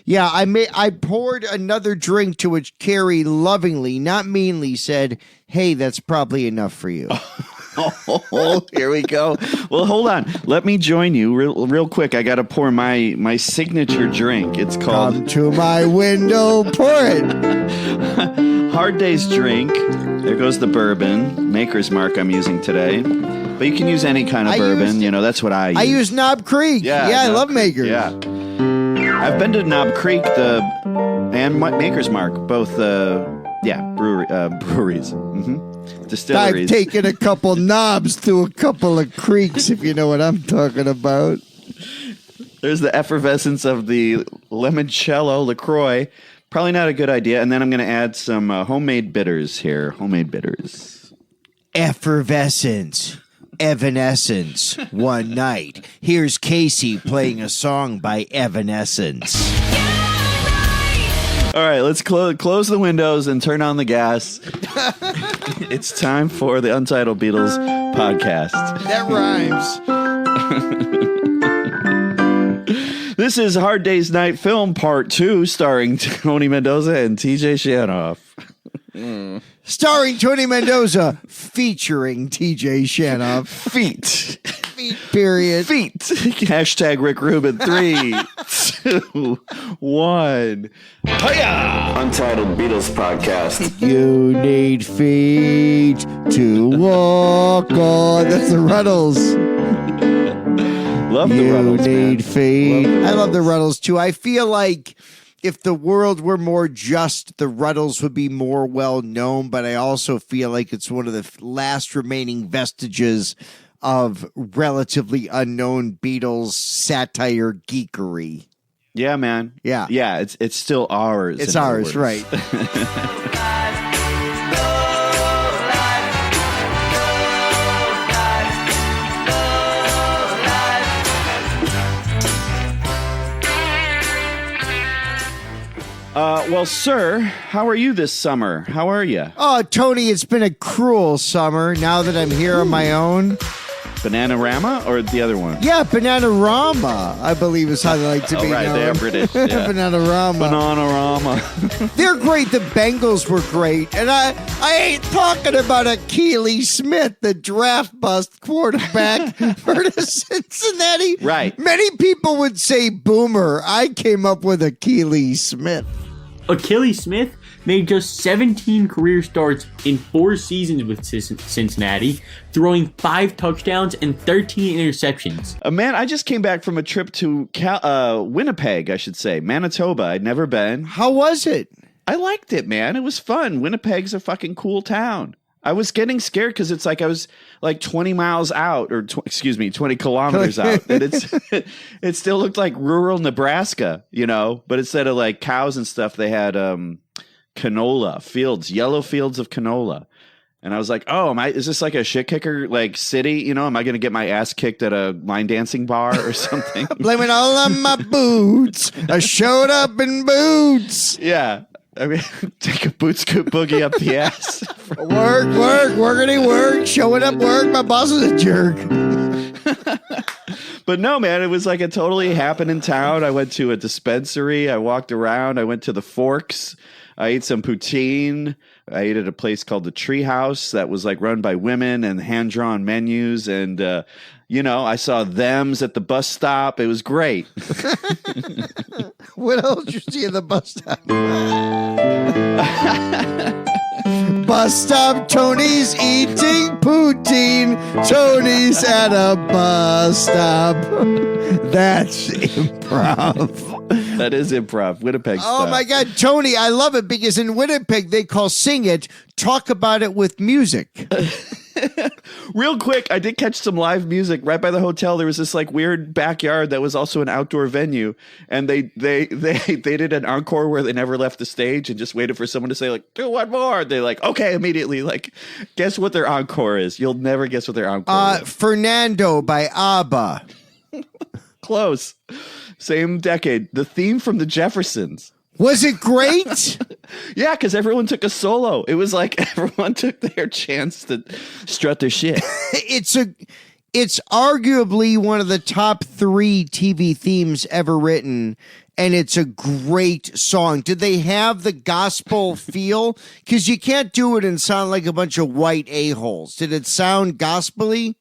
Yeah, I poured another drink, to which Carrie lovingly, not meanly, said, "Hey, that's probably enough for you." Oh, here we go. Well, hold on. Let me join you real quick. I got to pour my signature drink. It's called... Come to my window, pour it. Hard Day's drink. There goes the bourbon. Maker's Mark I'm using today. But you can use any kind of bourbon. That's what I use. I use Knob Creek. Yeah, I love Maker's. Yeah. I've been to Knob Creek and Maker's Mark, both breweries. Mm-hmm. Distilleries. I've taken a couple knobs through a couple of creeks, if you know what I'm talking about. There's the effervescence of the limoncello LaCroix. Probably not a good idea. And then I'm going to add some homemade bitters here. Homemade bitters. Effervescence. Evanescence. One night. Here's Casey playing a song by Evanescence. All right, let's close the windows and turn on the gas. It's time for the Untitled Beatles podcast. That rhymes. This is Hard Day's Night Film Part 2, starring Tony Mendoza and TJ Shanoff. Starring Tony Mendoza, featuring TJ Shanoff. Feet. Period. Feet. Hashtag Rick Rubin. 3, 2, 1. Hiya! Untitled Beatles podcast. You need feet to walk on. That's the Ruddles. Love the Ruddles, You need feet. I love the Ruddles. Ruddles too. I feel like if the world were more just, the Ruddles would be more well known, but I also feel like it's one of the last remaining vestiges of relatively unknown Beatles satire geekery. Yeah, man. Yeah. Yeah, it's still ours. It's ours, right. Well, sir, how are you this summer? How are you? Oh, Tony, it's been a cruel summer now that I'm here on my own. Bananarama or the other one? Yeah, Bananarama, I believe is how they like to be right, known. they are British. Yeah. Bananarama. Bananarama. They're great. The Bengals were great. And I ain't talking about Keely Smith, the draft bust quarterback for the Cincinnati. Right. Many people would say boomer. I came up with Keely Smith. Achilles Smith made just 17 career starts in 4 seasons with Cincinnati, throwing 5 touchdowns and 13 interceptions. Man, I just came back from a trip to Winnipeg, I should say. Manitoba. I'd never been. How was it? I liked it, man. It was fun. Winnipeg's a fucking cool town. I was getting scared because it's like I was like 20 miles out, or 20 kilometers out. And it still looked like rural Nebraska, but instead of like cows and stuff, they had canola fields, yellow fields of canola. And I was like, oh, is this like a shit kicker like city? Am I going to get my ass kicked at a line dancing bar or something? Blame it all on my boots. I showed up in boots. Yeah. I mean, take a boot scoot boogie up the ass. Work. Showing up work. My boss is a jerk. But no, man, it was like it totally happened in town. I went to a dispensary. I walked around. I went to the Forks. I ate some poutine. I ate at a place called the Treehouse that was like run by women and hand-drawn menus. And, I saw thems at the bus stop. It was great. What else did you see at the bus stop? Bus stop, Tony's eating poutine. Tony's at a bus stop. That's improv. That is improv. Winnipeg style. Oh my God, Tony, I love it because in Winnipeg they call sing it, talk about it with music. Real quick, I did catch some live music right by the hotel. There was this like weird backyard that was also an outdoor venue, and they did an encore where they never left the stage and just waited for someone to say like, do one more. They like, okay, immediately like, guess what their encore is? You'll never guess what their encore is. Fernando by ABBA. Close. Same decade. The theme from the Jeffersons. Was it great? Yeah, because everyone took a solo. It was like everyone took their chance to strut their shit. It's arguably one of the top 3 TV themes ever written. and it's a great song. Did they have the gospel feel? Because you can't do it and sound like a bunch of white a-holes. Did it sound gospel-y?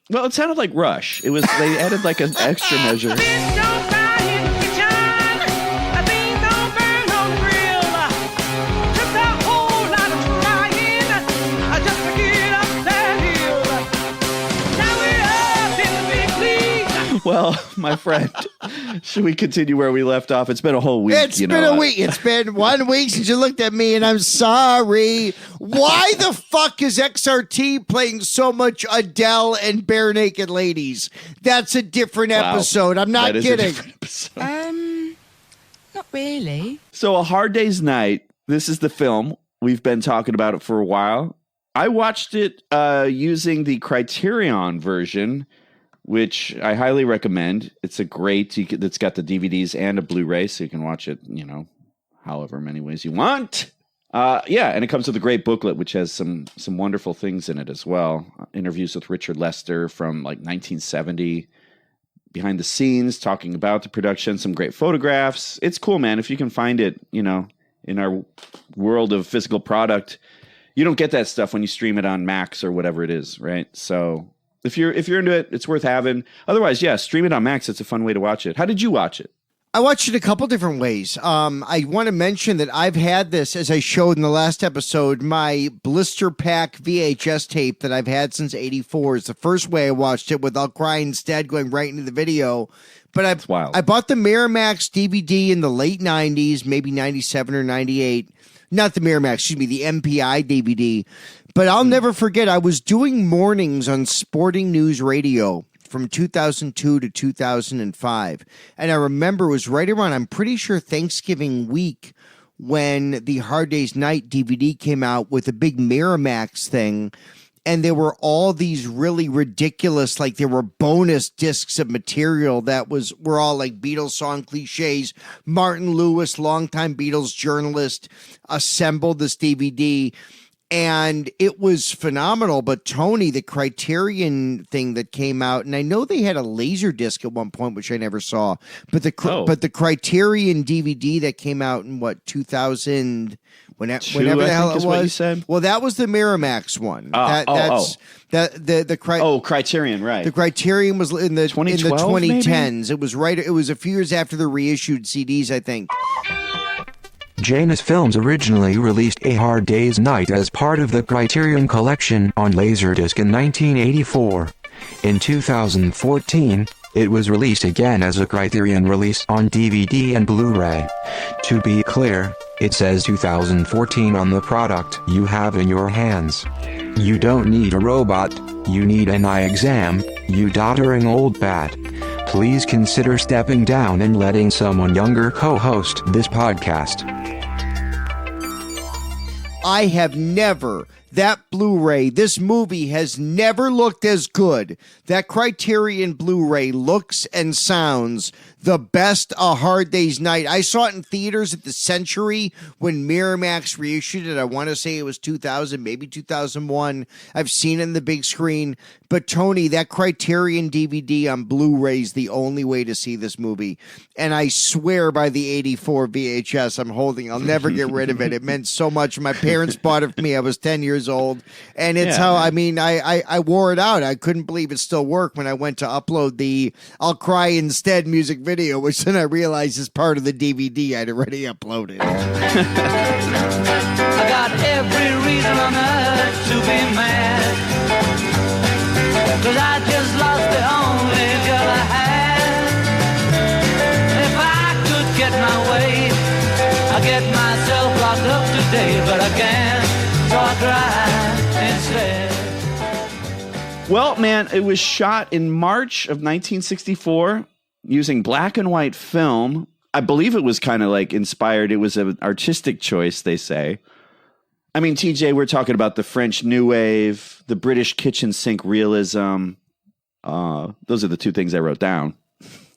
Well, it sounded like Rush. It was, they added like an extra measure. Well, my friend, should we continue where we left off? It's been a whole week. It's been a week. It's been 1 week since you looked at me, and I'm sorry. Why the fuck is XRT playing so much Adele and Bare Naked Ladies? That's a different episode. I'm not kidding. Not really. So, A Hard Day's Night. This is the film. We've been talking about it for a while. I watched it using the Criterion version, which I highly recommend. It's a great, it's got the DVDs and a Blu-ray, so you can watch it, however many ways you want. And it comes with a great booklet, which has some wonderful things in it as well. Interviews with Richard Lester from like 1970, behind the scenes, talking about the production, some great photographs. It's cool, man. If you can find it, in our world of physical product, you don't get that stuff when you stream it on Max or whatever it is, right? So if you're into it, it's worth having. Otherwise, yeah, stream it on Max. It's a fun way to watch it. How did you watch it? I watched it a couple different ways. I want to mention that I've had this, as I showed in the last episode, my blister pack VHS tape that I've had since '84 is the first way I watched it, without crying instead, going right into the video. But I bought the Miramax DVD in the late 90s, maybe 97 or 98. Not the Miramax, excuse me, the MPI DVD. But I'll never forget, I was doing mornings on Sporting News Radio from 2002 to 2005. And I remember it was right around, I'm pretty sure, Thanksgiving week when the Hard Day's Night DVD came out with a big Miramax thing. And there were all these really ridiculous, like there were bonus discs of material that were all like Beatles song cliches. Martin Lewis, longtime Beatles journalist, assembled this DVD. And it was phenomenal. But Tony, the Criterion thing that came out, and I know they had a laser disc at one point, which I never saw. But the Criterion DVD that came out in 2000, whenever the hell it was. What you said? Well, that was the Miramax one. Criterion, right? The Criterion was in the 2010s. Maybe? It was right. It was a few years after the reissued CDs, I think. Janus Films originally released A Hard Day's Night as part of the Criterion Collection on Laserdisc in 1984. In 2014, it was released again as a Criterion release on DVD and Blu-ray. To be clear, it says 2014 on the product you have in your hands. You don't need a robot, you need an eye exam, you doddering old bat. Please consider stepping down and letting someone younger co-host this podcast. I have never, that Blu-ray, this movie has never looked as good. That Criterion Blu-ray looks and sounds the best A Hard Day's Night. I saw it in theaters at the Century when Miramax reissued it. I want to say it was 2000, maybe 2001. I've seen it in the big screen. But Tony, that Criterion DVD on Blu-ray is the only way to see this movie. And I swear by the 84 VHS I'm holding, I'll never get rid of it. It meant so much. My parents bought it for me. I was 10 years old. And it's I wore it out. I couldn't believe it still worked when I went to upload the I'll Cry Instead music video, which then I realized is part of the DVD I'd already uploaded. I got every reason on earth to be mad, 'cause I just lost the only girl I had. If I could get my way, I'd get myself locked up today, but I can't, so I cry instead. Well, man, it was shot in March of 1964 using black and white film. I believe it was kind of like inspired. It was an artistic choice, they say. I mean, TJ, we're talking about the French New Wave, the British kitchen sink realism. Those are the two things I wrote down.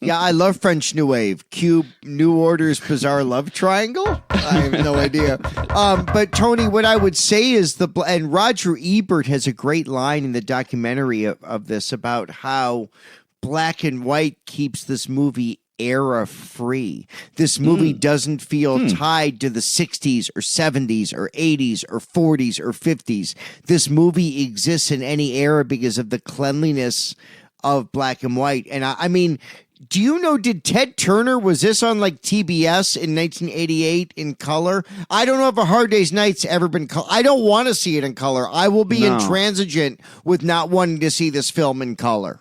Yeah, I love French New Wave. Cube, New Order's Bizarre Love Triangle? I have no idea. But Tony, what I would say is and Roger Ebert has a great line in the documentary of this about how black and white keeps this movie era free. This movie doesn't feel tied to the 60s or 70s or 80s or 40s or 50s. This movie exists in any era because of the cleanliness of black and white. And I mean, do you know, did Ted Turner, was this on like TBS in 1988 in color? I don't know if A Hard Day's Night's ever been color. I don't want to see it in color. I will be intransigent with not wanting to see this film in color.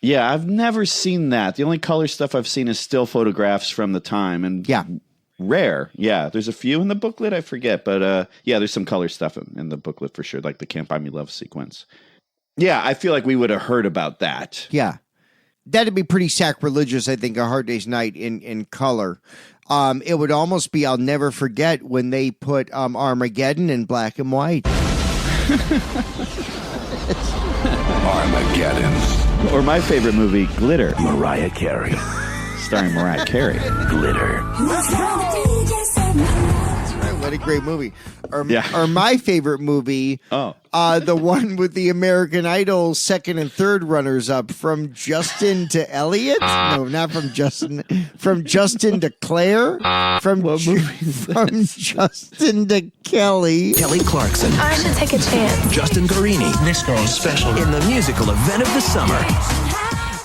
Yeah, I've never seen that. The only color stuff I've seen is still photographs from the time, and rare. Yeah, there's a few in the booklet, I forget, but yeah, there's some color stuff in the booklet for sure, like the Can't Buy Me Love sequence. Yeah, I feel like we would have heard about that. Yeah, that'd be pretty sacrilegious, I think, A Hard Day's Night in color. It would almost be, I'll never forget when they put Armageddon in black and white. Armageddon. Or my favorite movie, Glitter. Mariah Carey. Starring Mariah Carey. Glitter. What a great movie. Or my favorite movie, the one with the American Idol second and third runners up, From Justin to Elliot. No, not from Justin. From Justin to Claire. From Justin to Kelly. Kelly Clarkson. I should take a chance. Justin Guarini. This girl's special. In the musical event of the summer.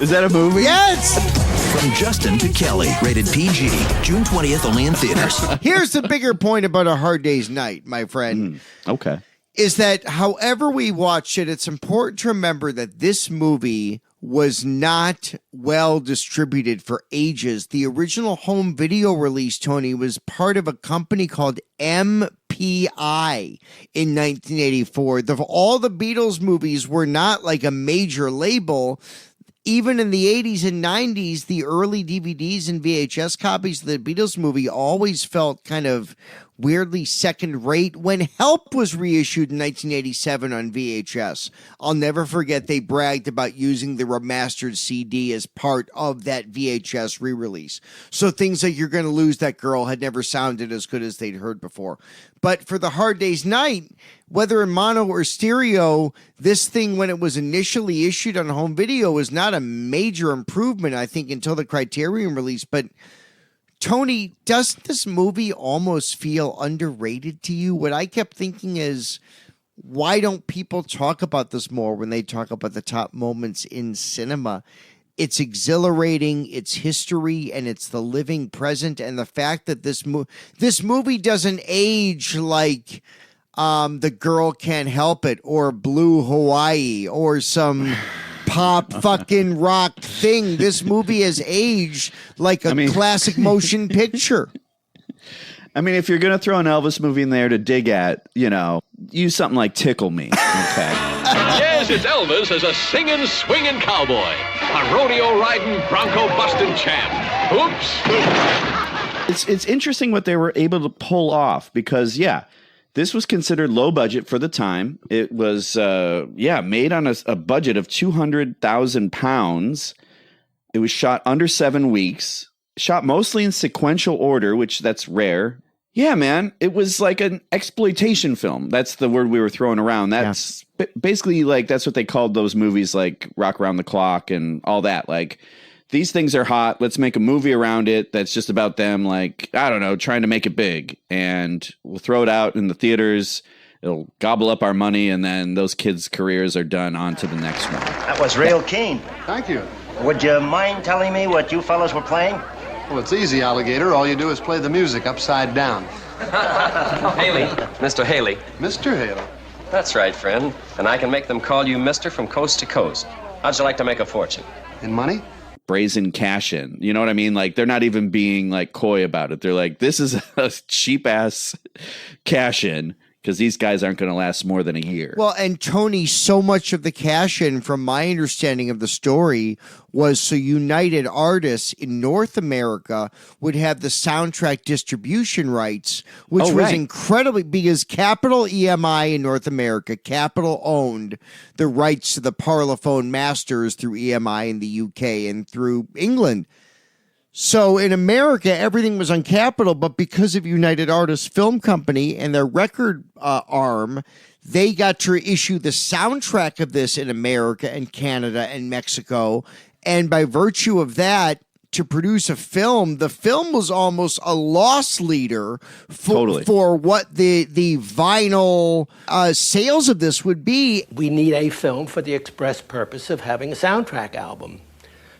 Is that a movie? Yes! From Justin to Kelly. Rated PG. June 20th, only in theaters. Here's the bigger point about A Hard Day's Night, my friend. Okay. Is that however we watch it, it's important to remember that this movie was not well distributed for ages. The original home video release, Tony, was part of a company called MPI in 1984. All the Beatles movies were not like a major label. Even in the 80s and 90s, the early DVDs and VHS copies of the Beatles movie always felt kind of weirdly second rate. When Help was reissued in 1987 on VHS, I'll never forget they bragged about using the remastered CD as part of that VHS re-release. So things like You're Gonna Lose That Girl had never sounded as good as they'd heard before. But for The Hard Day's Night, whether in mono or stereo, this thing, when it was initially issued on home video, was not a major improvement, I think, until the Criterion release. But Tony, doesn't this movie almost feel underrated to you? What I kept thinking is, why don't people talk about this more when they talk about the top moments in cinema? It's exhilarating, it's history, and it's the living present. And the fact that this movie doesn't age like The Girl Can't Help It or Blue Hawaii or some pop fucking rock thing. This movie has aged like a classic motion picture. I mean, if you're going to throw an Elvis movie in there to dig at, use something like Tickle Me. Okay. Yes, it's Elvis as a singing, swinging cowboy. A rodeo-riding, bronco-busting champ. Oops. It's interesting what they were able to pull off because, this was considered low budget for the time. It was, made on a budget of £200,000. It was shot under 7 weeks. Shot mostly in sequential order, which that's rare. Yeah, man. It was like an exploitation film. That's the word we were throwing around. That's basically like, that's what they called those movies like Rock Around the Clock and all that. Like, these things are hot. Let's make a movie around it that's just about them, like, I don't know, trying to make it big. And we'll throw it out in the theaters. It'll gobble up our money, and then those kids' careers are done. On to the next one. That was real keen. Thank you. Would you mind telling me what you fellas were playing? Well, it's easy, Alligator. All you do is play the music upside down. Haley. Mr. Haley. Mr. Haley. That's right, friend. And I can make them call you Mr. from coast to coast. How'd you like to make a fortune? In money? Brazen cash in. You know what I mean? Like, they're not even being like coy about it. They're like, this is a cheap ass cash in because these guys aren't going to last more than a year. Well, and Tony, so much of the cash in, from my understanding of the story, was so United Artists in North America would have the soundtrack distribution rights, which was incredibly, because Capitol EMI in North America, Capitol owned the rights to the Parlophone masters through EMI in the UK and through England. So in America, everything was on Capitol, but because of United Artists Film Company and their record arm, they got to issue the soundtrack of this in America and Canada and Mexico. And by virtue of that, to produce a film, the film was almost a loss leader for what the vinyl sales of this would be. We need a film for the express purpose of having a soundtrack album.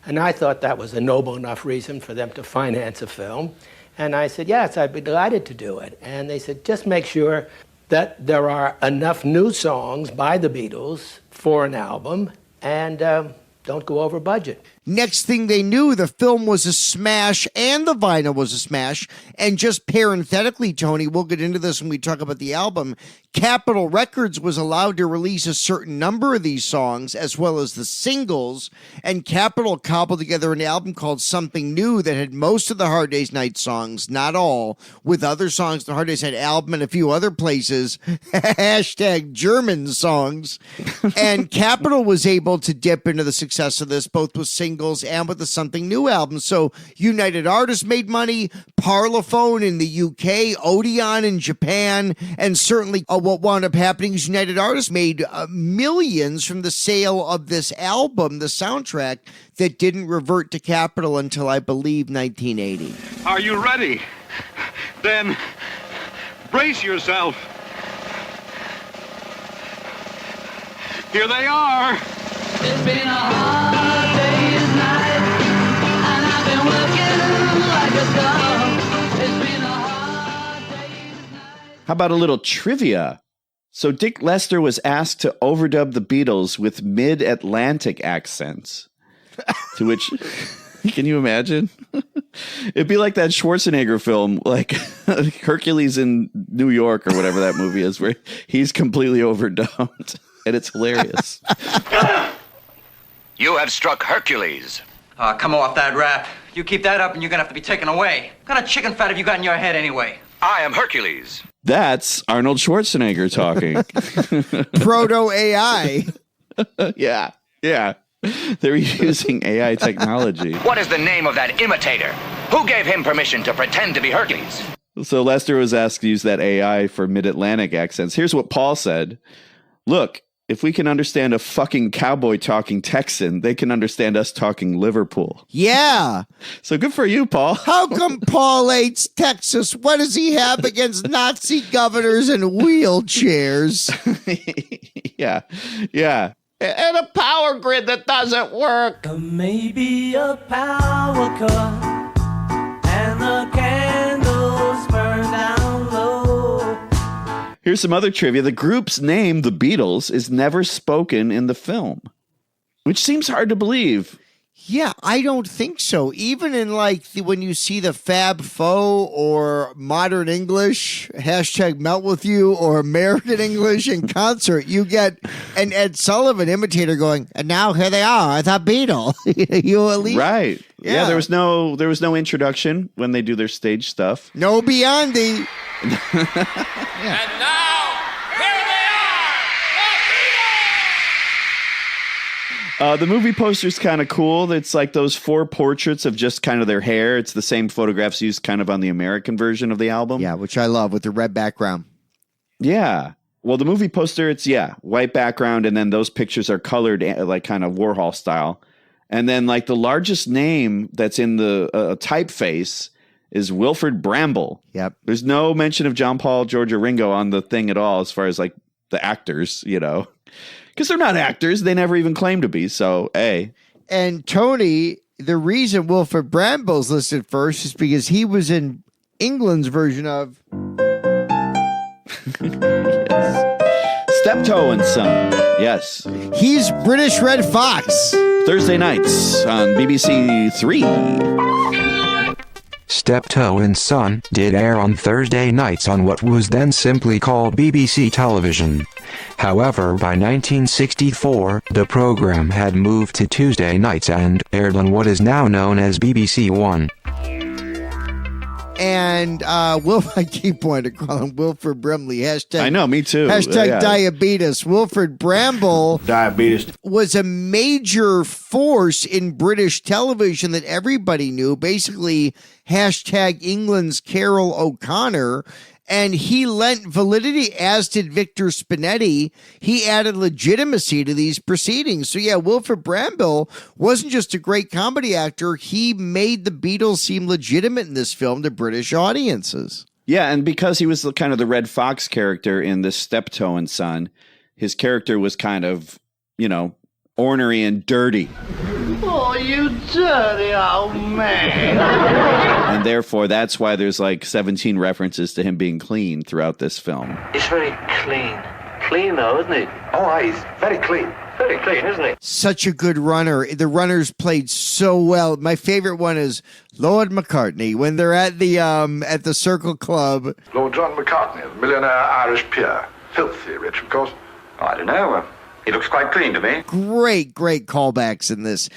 And I thought that was a noble enough reason for them to finance a film. And I said, yes, I'd be delighted to do it. And they said, just make sure that there are enough new songs by the Beatles for an album, and don't go over budget. Next thing they knew, the film was a smash and the vinyl was a smash. And just parenthetically, Tony, we'll get into this when we talk about the album, Capitol Records was allowed to release a certain number of these songs as well as the singles, and Capitol cobbled together an album called Something New that had most of the Hard Day's Night songs, not all, with other songs. The Hard Day's Night album and a few other places, hashtag German songs. And Capitol was able to dip into the success of this, both with singles and with the Something New album. So United Artists made money, Parlophone in the UK, Odeon in Japan, and certainly what wound up happening is United Artists made millions from the sale of this album, the soundtrack, that didn't revert to Capitol until, I believe, 1980. Are you ready? Then brace yourself. Here they are. It's been a hard day's night, and I've been working like a dog. It's been a hard day's night. How about a little trivia? So Dick Lester was asked to overdub the Beatles with mid-Atlantic accents, to which, can you imagine? It'd be like that Schwarzenegger film, like Hercules in New York or whatever that movie is, where he's completely overdubbed, and it's hilarious. You have struck Hercules. Come off that rap. You keep that up and you're gonna have to be taken away. What kind of chicken fat have you got in your head anyway? I am Hercules. That's Arnold Schwarzenegger talking. Proto-AI. Yeah. They're using AI technology. What is the name of that imitator? Who gave him permission to pretend to be Hercules? So Lester was asked to use that AI for mid-Atlantic accents. Here's what Paul said. Look, if we can understand a fucking cowboy talking Texan, they can understand us talking Liverpool. Yeah. So good for you, Paul. How come Paul hates Texas? What does he have against Nazi governors and wheelchairs? Yeah. And a power grid that doesn't work. Maybe a power cut, and the candles burn down low. Here's some other trivia. The group's name, the Beatles, is never spoken in the film, which seems hard to believe. Yeah, I don't think so. Even in when you see the Fab Four or Modern English, hashtag Melt With You, or American English in concert, you get an Ed Sullivan imitator going, and now here they are, the Beatles. You at least, right? Yeah. There was no introduction when they do their stage stuff. No Beyondy. And now, here they are, the movie poster's kind of cool. It's like those 4 portraits of just kind of their hair. It's the same photographs used kind of on the American version of the album. Yeah, which I love, with the red background. Yeah. Well, the movie poster, it's, white background, and then those pictures are colored like kind of Warhol style. And then like the largest name that's in the typeface is Wilfred Bramble. Yep. There's no mention of John Paul, George, or Ringo on the thing at all, as far as like the actors, because they're not actors. They never even claim to be. So, A. And Tony, the reason Wilfred Bramble's listed first is because he was in England's version of Steptoe and Son. Yes. He's British Red Fox. Thursday nights on BBC 3. Steptoe and Son did air on Thursday nights on what was then simply called BBC Television. However, by 1964, the program had moved to Tuesday nights and aired on what is now known as BBC One. And I keep wanting to call him Wilfred Brimley. Hashtag, I know, me too. Hashtag diabetes. Wilfred Bramble Diabetes was a major force in British television that everybody knew. Basically #England's Carol O'Connor, and he lent validity, as did Victor Spinetti. He added legitimacy to these proceedings. So yeah, Wilfrid Brambell wasn't just a great comedy actor. He made the Beatles seem legitimate in this film to British audiences. Yeah, and because he was kind of the Red Fox character in this Steptoe and Son, his character was kind of, ornery and dirty. Oh, you dirty old man. And therefore, that's why there's 17 references to him being clean throughout this film. He's very clean. Clean, though, isn't he? Oh, he's very clean. Very clean, isn't he? Such a good runner. The runners played so well. My favorite one is Lord McCartney when they're at the Circle Club. Lord John McCartney, the millionaire Irish peer. Filthy rich, of course. I don't know. He looks quite clean to me. Great callbacks in this.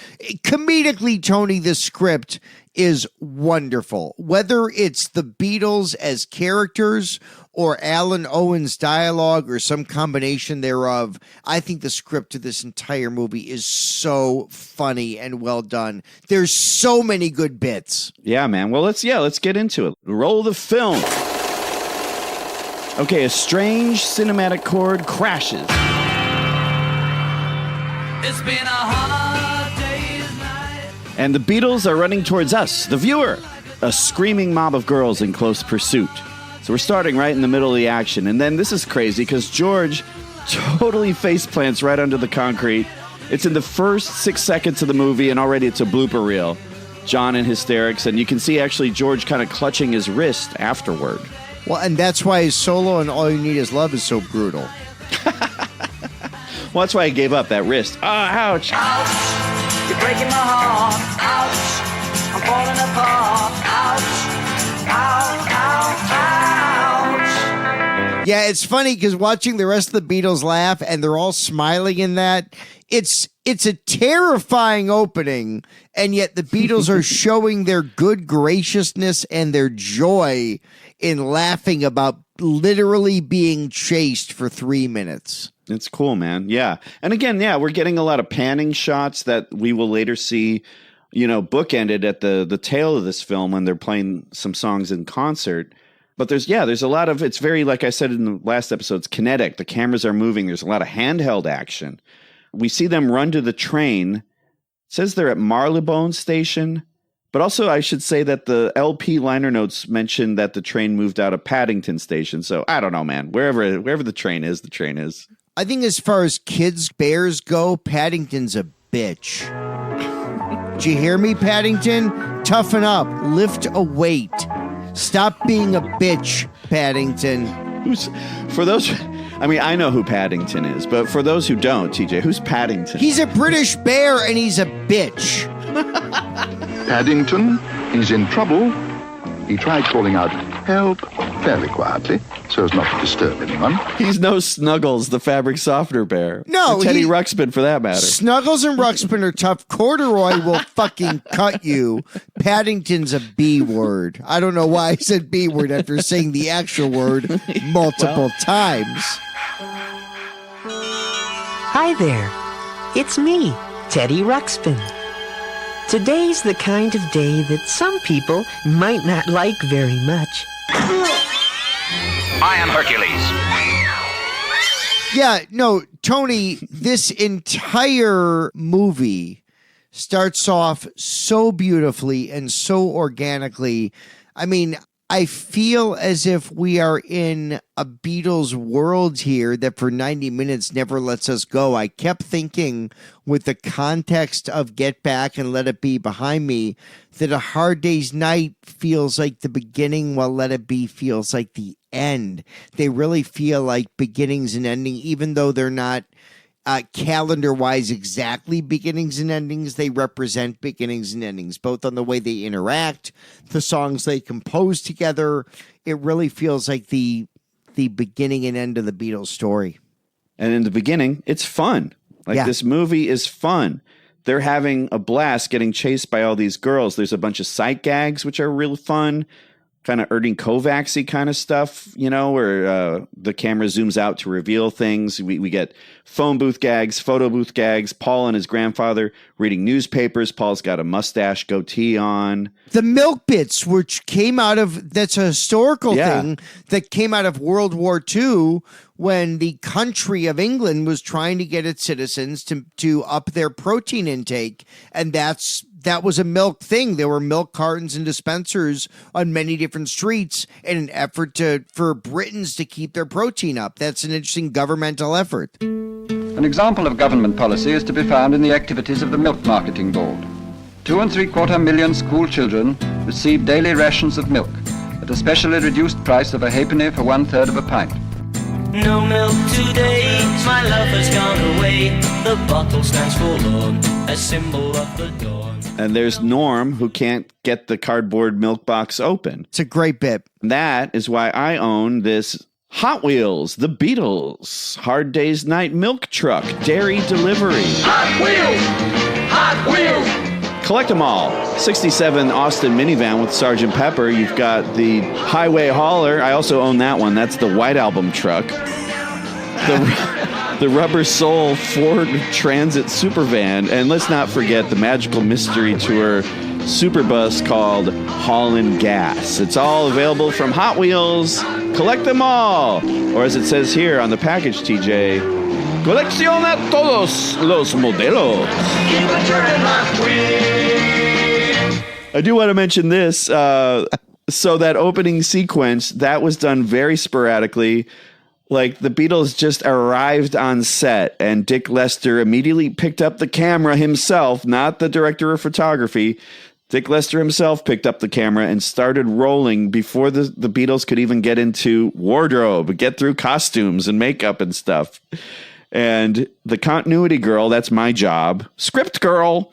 Comedically, Tony, the script is wonderful. Whether it's the Beatles as characters or Alan Owen's dialogue or some combination thereof, I think the script of this entire movie is so funny and well done. There's so many good bits. Yeah, man. Well, let's get into it. Roll the film. Okay, a strange cinematic chord crashes. It's been a hard day's night. And the Beatles are running towards us, the viewer, a screaming mob of girls in close pursuit. So we're starting right in the middle of the action. And then this is crazy because George totally face plants right under the concrete. It's in the first 6 seconds of the movie, and already it's a blooper reel. John in hysterics, and you can see actually George kind of clutching his wrist afterward. Well, and that's why his solo in All You Need Is Love is so brutal. Well, that's why I gave up that wrist. Ouch. Ouch. You're breaking my heart. Ouch. I'm falling apart. Ouch. Ouch. Ouch. Yeah, it's funny because watching the rest of the Beatles laugh and they're all smiling in that, it's a terrifying opening, and yet the Beatles are showing their good graciousness and their joy in laughing about literally being chased for 3 minutes. It's cool, man. Yeah. And again, we're getting a lot of panning shots that we will later see, bookended at the tail of this film when they're playing some songs in concert. But there's a lot of, it's very, like I said in the last episode, it's kinetic. The cameras are moving. There's a lot of handheld action. We see them run to the train. It says they're at Marylebone Station. But also, I should say that the LP liner notes mention that the train moved out of Paddington Station. So I don't know, man. Wherever the train is, the train is. I think as far as kids' bears go, Paddington's a bitch. Did you hear me, Paddington? Toughen up. Lift a weight. Stop being a bitch, Paddington. I know who Paddington is, but for those who don't, TJ, who's Paddington? He's a British bear and he's a bitch. Paddington is in trouble. He tried calling out help fairly quietly so as not to disturb anyone. He's no Snuggles, the fabric softener bear. No, or Teddy Ruxpin for that matter. Snuggles and Ruxpin are tough. Corduroy will fucking cut you. Paddington's a B word. I don't know why I said B word after saying the actual word multiple times. Hi there. It's me, Teddy Ruxpin. Today's the kind of day that some people might not like very much. I am Hercules. Yeah, no, Tony, this entire movie starts off so beautifully and so organically. I mean, I feel as if we are in a Beatles world here that for 90 minutes never lets us go. I kept thinking with the context of Get Back and Let It Be Behind Me that A Hard Day's Night feels like the beginning while Let It Be feels like the end. They really feel like beginnings and ending, even though they're not calendar-wise exactly beginnings and endings. They represent beginnings and endings, both on the way they interact, the songs they compose together. It really feels like the beginning and end of the Beatles story. And in the beginning, it's fun. This movie is fun. They're having a blast getting chased by all these girls. There's a bunch of sight gags, which are really fun. kind of Ernie Kovacs-y kind of stuff, you know, where the camera zooms out to reveal things. We get phone booth gags, photo booth gags, Paul and his grandfather reading newspapers. Paul's got a mustache goatee on. The milk bits, which came out of, that's a historical thing that came out of World War II when the country of England was trying to get its citizens to up their protein intake. And that was a milk thing. There were milk cartons and dispensers on many different streets in an effort for Britons to keep their protein up. That's an interesting governmental effort. An example of government policy is to be found in the activities of the Milk Marketing Board. 2.75 million school children receive daily rations of milk at a specially reduced price of a halfpenny for 1/3 of a pint. No milk today, my love has gone away. The bottle stands forlorn, a symbol of the dawn. And there's Norm, who can't get the cardboard milk box open. It's a great bit. That is why I own this Hot Wheels, the Beatles, Hard Day's Night milk truck, dairy delivery. Hot Wheels! Hot Wheels! Collect them all. 67 Austin minivan with Sgt. Pepper. You've got the Highway Hauler. I also own that one. That's the White Album truck. The Rubber Soul Ford Transit Supervan. And let's not forget the Magical Mystery Tour Superbus called Haulin' Gas. It's all available from Hot Wheels. Collect them all. Or as it says here on the package, TJ, colecciona todos los modelos. I do want to mention this. So that opening sequence, that was done very sporadically. Like the Beatles just arrived on set and Dick Lester immediately picked up the camera himself, not the director of photography. Dick Lester himself picked up the camera and started rolling before the Beatles could even get into wardrobe, get through costumes and makeup and stuff. And the continuity girl, that's my job, script girl,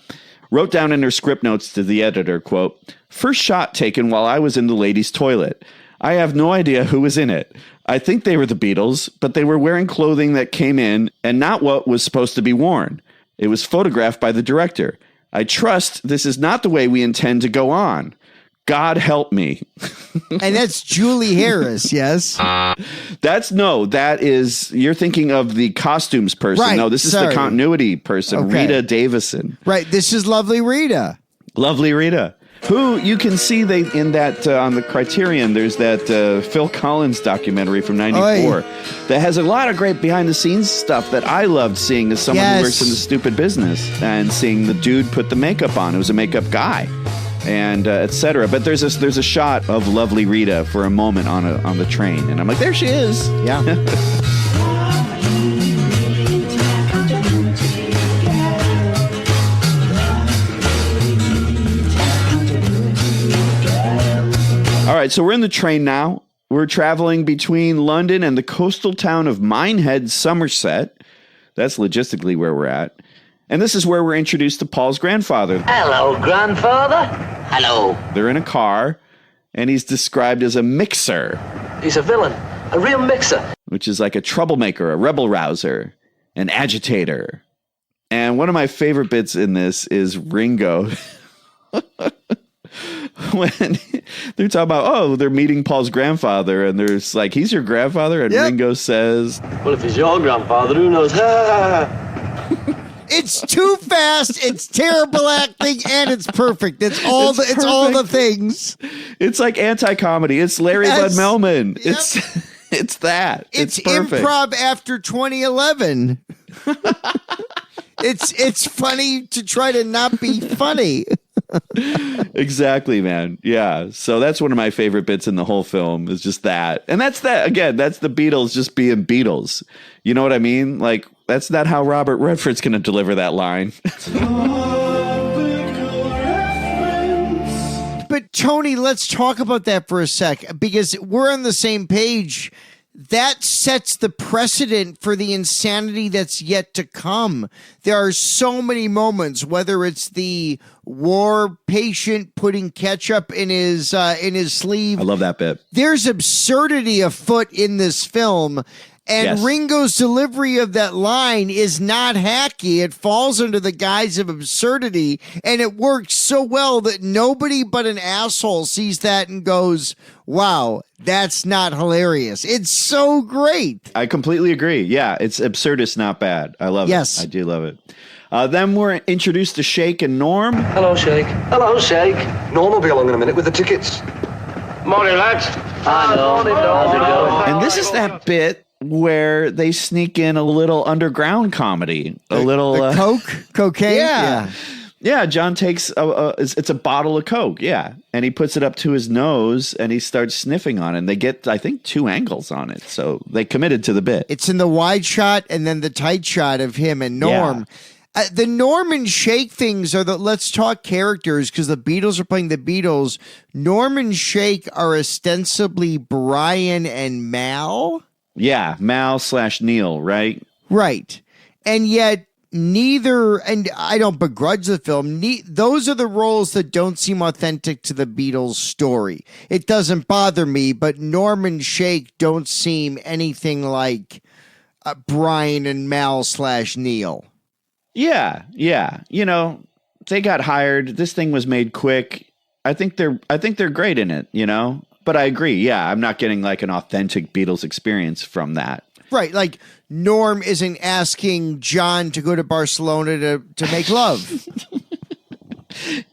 wrote down in her script notes to the editor, quote, "First shot taken while I was in the ladies' toilet. I have no idea who was in it. I think they were the Beatles, but they were wearing clothing that came in and not what was supposed to be worn. It was photographed by the director. I trust this is not the way we intend to go on. God help me." And that's Julie Harris, yes? That is, you're thinking of the costumes person. Right, no, this is the continuity person, Okay. Rita Davison. Right, this is Lovely Rita. Lovely Rita. Who you can see in that on the Criterion, there's that Phil Collins documentary from '94 that has a lot of great behind the scenes stuff that I loved seeing as someone who works in the stupid business and seeing the dude put the makeup on. It was a makeup guy and etc. But there's a shot of Lovely Rita for a moment on the train, and I'm like, there she is. Yeah. All right, so we're in the train now. We're traveling between London and the coastal town of Minehead, Somerset. That's logistically where we're at. And this is where we're introduced to Paul's grandfather. Hello, grandfather. Hello. They're in a car, and he's described as a mixer. He's a villain, a real mixer. Which is like a troublemaker, a rebel rouser, an agitator. And one of my favorite bits in this is Ringo. When they're talking about, they're meeting Paul's grandfather, and there's like, he's your grandfather? And Ringo says, well, if he's your grandfather, who knows? It's too fast, it's terrible acting, and it's perfect. It's all the things. It's like anti-comedy. It's Larry Bud Melman. Yep. It's that. It's perfect. Improv after 2011. It's funny to try to not be funny. Exactly, man. Yeah. So that's one of my favorite bits in the whole film is just that. And that's that. Again, that's the Beatles just being Beatles. You know what I mean? Like, that's not how Robert Redford's going to deliver that line. But Tony, let's talk about that for a sec, because we're on the same page. That sets the precedent for the insanity that's yet to come. There are so many moments, whether it's the war patient putting ketchup in his sleeve. I love that bit. There's absurdity afoot in this film, And Yes. Ringo's delivery of that line is not hacky. It falls under the guise of absurdity, and it works so well that nobody but an asshole sees that and goes, wow, that's not hilarious. It's so great. I completely agree. Yeah, it's absurdist, not bad. I love Yes. it. I do love it. Then we're introduced to Shake and Norm. Hello, Shake. Hello, Shake. Norm will be along in a minute with the tickets. Morning, lads. Hi, Norm. How's it going? And this is that bit where they sneak in a little underground comedy, a little cocaine. Yeah. John takes it's a bottle of Coke, and he puts it up to his nose and he starts sniffing on it. And they get, I think, 2 angles on it, so they committed to the bit. It's in the wide shot and then the tight shot of him and Norm. The Norm and Shake things are let's talk characters, because the Beatles are playing the Beatles. Norm and Shake are ostensibly Brian and Mal. Yeah, Mal/Neil, right? Right. And yet neither, and I don't begrudge the film, those are the roles that don't seem authentic to the Beatles story. It doesn't bother me, but Norm and Shake don't seem anything like Brian and Mal/Neil. Yeah. You know, they got hired. This thing was made quick. I think they're great in it, you know? But I agree. Yeah, I'm not getting like an authentic Beatles experience from that. Right, like Norm isn't asking John to go to Barcelona to make love.